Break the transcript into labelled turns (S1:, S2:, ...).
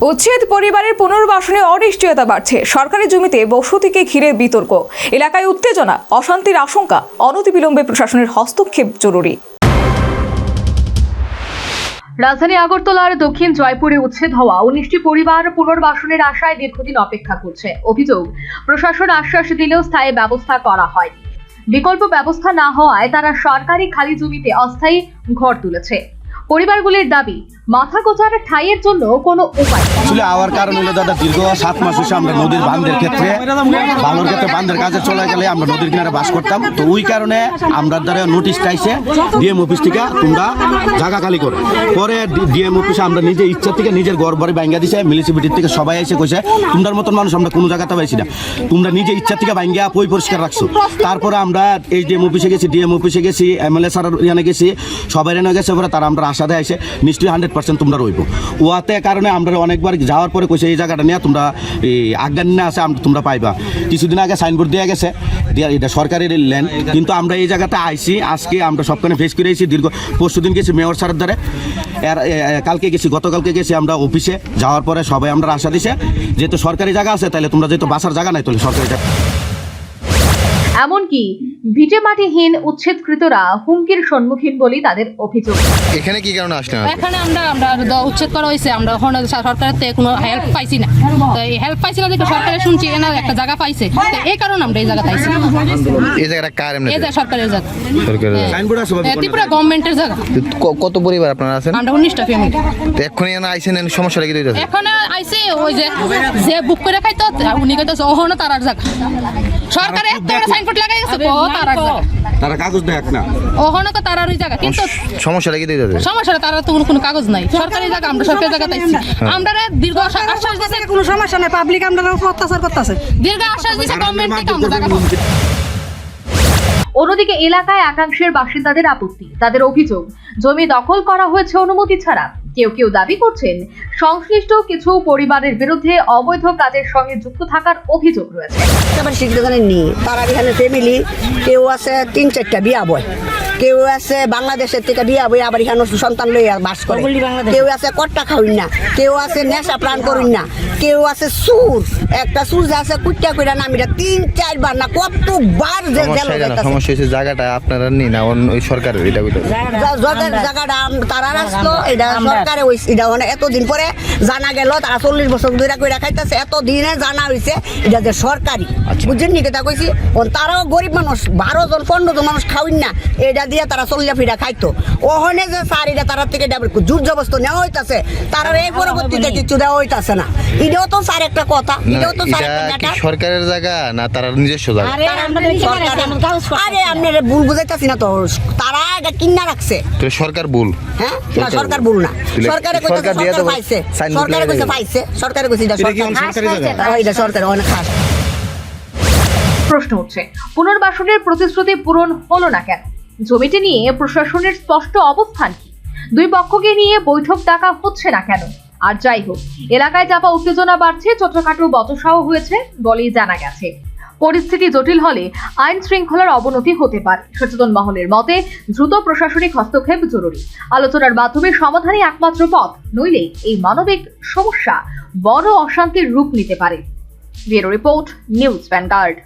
S1: উচ্ছেদ পরিবারের পুনর্বাসনে অনিশ্চয়তা বাড়ছে। সরকারি জমিতে বসতিকে ঘিরে বিতর্ক, এলাকায় উত্তেজনা, অশান্তির আশঙ্কা। অনতিবিলম্বে প্রশাসনের হস্তক্ষেপ জরুরি।
S2: রাজধানী আগরতলার দক্ষিণ জয়পুরে উচ্ছেদ হওয়া 19টি পরিবার পুনর্বাসনের আশায় দীর্ঘদিন অপেক্ষা করছে। অভিযোগ, প্রশাসন আশ্বাস দিলেও স্থায়ী ব্যবস্থা করা হয়। বিকল্প ব্যবস্থা না হওয়ায় তারা সরকারি খালি জমিতে অস্থায়ী ঘর তুলেছে। পরিবারগুলির দাবি, মাথা গোছার ঠাঁইয়ের জন্য কোনো উপায়
S3: আসলে আওয়ার কারণ হলো দাদা দীর্ঘ 7 মাস হচ্ছে আমরা নদীর বাঁধের ক্ষেত্রে বালুর ক্ষেত্রে বাঁধের কাজে চলে গেলে আমরা নদীর কিনারে বাস করতাম। তো ওই কারণে আমরা দ্বারা নোটিশ চাইছে ডিএম অফিস থেকে, তোমরা জায়গা খালি করো। পরে ডিএম অফিসে আমরা নিজে ইচ্ছা থেকে নিজের ঘর বাড়ি ভাঙ্গা দিছে। মিউনিসিপালিটি থেকে সবাই এসে কইছে তোমাদের মতন মানুষ আমরা কোনো জায়গাতে পাইছি না, তোমরা নিজে ইচ্ছা থেকে ভাঙ্গা পরিষ্কার রাখছো। তারপরে আমরা এই ডিএম অফিসে গেছি, ডিএম অফিসে গেছি, এমএলএ স্যার এনে গেছি, সবাই এনে গেছে। পরে তারা আমরা আশা দেয় নিশ্চয়ই 100% তোমরা রইব। ওয়াতে কারণে আমরা অনেকবার যাওয়ার পরে কইছে এই জায়গাটা নিয়ে তোমরা এই আজ্ঞা নিয়ে আছে, তোমরা পাইবা। কিছুদিন আগে সাইনবোর্ড দেওয়া গেছে, এটা সরকারি ল্যান্ড, কিন্তু আমরা এই জায়গাতে আইছি। আজকে আমরা সবখানে ফেস করে এসেছি। দীর্ঘ পরশুদিন গেছি মেয়র স্যারের দ্বারে, কালকে গেছি, গতকালকে গেছি আমরা অফিসে। যাওয়ার পরে সবাই আমরা আশা দিছে যেহেতু সরকারি জায়গা আছে, তাহলে তোমরা যেহেতু বাসার জায়গা নাই, তাহলে সরকারি জায়গা।
S2: এমনকি ভিটেমাটিহীন উচ্ছেদকৃতরা হুমকির সম্মুখীন বলে তাদের অভিযোগ।
S4: এখানে কি কারণে আসলেন?
S5: এখানে আমরা উচ্ছেদ করা হয়েছে, আমরা সরকারের থেকে কোনো হেল্প পাইছি না। তো এই হেল্প পাইছি না দেখে সরকারে শুনছি না একটা জায়গা পাইছে, এই কারণে আমরা এই জায়গা পাইছি।
S4: এই জায়গাটা কার এমনি?
S5: এই জায়গা সরকারের জায়গা,
S3: সাইনবোর্ড আছে
S5: ত্রিপুরা গভর্নমেন্টের জায়গা।
S4: কত পরিবার আপনারা আছেন?
S5: আমরা 19টা ফ্যামিলি।
S4: তো এখনই আইছেন, সমস্যা কি হইতাছে?
S5: এখানে আইছে ওই যে বুক করে খাইতো উনি কইতাছে ওহনো তারার জায়গা। সরকারে একটা সাইনবোর্ড লাগাই গেছে তারার জায়গা,
S3: তারা কাগজ দেয় না,
S5: ওহনো তো তারার ওই জায়গা। কিন্তু
S4: সমস্যা কি হইতাছে?
S5: সমস্যা তারা তো কোনো কাগজ নাই, সরকারি জায়গা, আমরা সরকারি জায়গা পাইছি। আমরা দীর্ঘ আশ্বাস দিছে
S6: কোনো সমস্যা নাই, পাবলিক আমরা অত্যাচার করতেছে।
S5: দীর্ঘ আশ্বাস দিছে গভর্নমেন্ট থেকে আমরা জায়গা।
S2: অন্যদিকে এলাকায় একাংশের বাসিন্দাদের আপত্তি। তাদের অভিযোগ, জমি দখল করা হয়েছে অনুমতি ছাড়া। কেউ কেউ দাবি করছেন সংশ্লিষ্ট কিছু পরিবারের বিরুদ্ধে অবৈধ কাজের সঙ্গে যুক্ত থাকার অভিযোগ রয়েছে।
S6: তারা এখানে ফ্যামিলি, কেউ আছে 3-4টা বিয়া বয়, কেউ আছে বাংলাদেশের থেকে বিয়া বই আবার এখানে সন্তান লইয়া বাস করে, কেউ আছে কট্টা খাওয়িন না, কেউ আছে নেশা প্রাণ করুন না, কেউ আছে সুর, একটা সুর যে আছে কুট্টা কইরা নামিরা 3-4 বার না কতবার যে
S4: সমস্যা হইছে জায়গাটা আপনারা নি না ওই সরকারের। এটা
S6: জায়গাটা তারা আসলো, এটা সরকারে হইছে। এটা মানে এতদিন পরে জানা গেল, তারা 40 বছর ধরে কইরা খাইতেছে, এতদিনে জানা হইছে এটা যে সরকারি। বুঝছেন নি কথা কইছি? তারাও গরিব মানুষ, 12 জন 15 জন মানুষ খাওয়িন না, এটা দিয়ে তারা চল্লা ফিরা খাইতো। ওখানে যে সারিটা তারা থেকে জোর জবস্ত নেওয়া হইতাছে, তারা এই পরবর্তীতে কিছু দেওয়া হইতাছে না। এটাও তো স্যার একটা কথা, এটাও তো স্যার একটা
S4: সরকারের জায়গা না তার নিজস্ব জায়গা?
S6: আরে আপনারা ভুল বুঝাইতাছি না তো, তারা এটা কিনা রাখছে।
S4: তো সরকার ভুল?
S6: হ্যাঁ, না সরকার ভুল না, সরকারে কইছে সরকার পাইছে, সরকারে কইছে পাইছে, সরকারে কইছে এটা সরকারি জায়গা, এটা সরকার অনেক খাস।
S2: প্রশ্ন উঠছে, পুনর্বাসনের প্রতিশ্রুতি পূরণ হলো না কেন? জমিটি নিয়ে প্রশাসনের স্পষ্ট অবস্থান কি? দুই পক্ষকে নিয়ে বৈঠক ডাকা হচ্ছে না কেন? আর যাই হোক, এলাকায় চাপা উত্তেজনা বাড়ছে, ছোটখাটো বচসাও হয়েছে বলেই জানা গেছে। পরিস্থিতি জটিল হলে আইন শৃঙ্খলার অবনতি হতে পারে। সচেতন মহলের মতে দ্রুত প্রশাসনিক হস্তক্ষেপ জরুরি। আলোচনার মাধ্যমে সমাধানই একমাত্র পথ, নইলে এই মানবিক সমস্যা বড় অশান্তির রূপ নিতে পারে। Bureau report, news vanguard.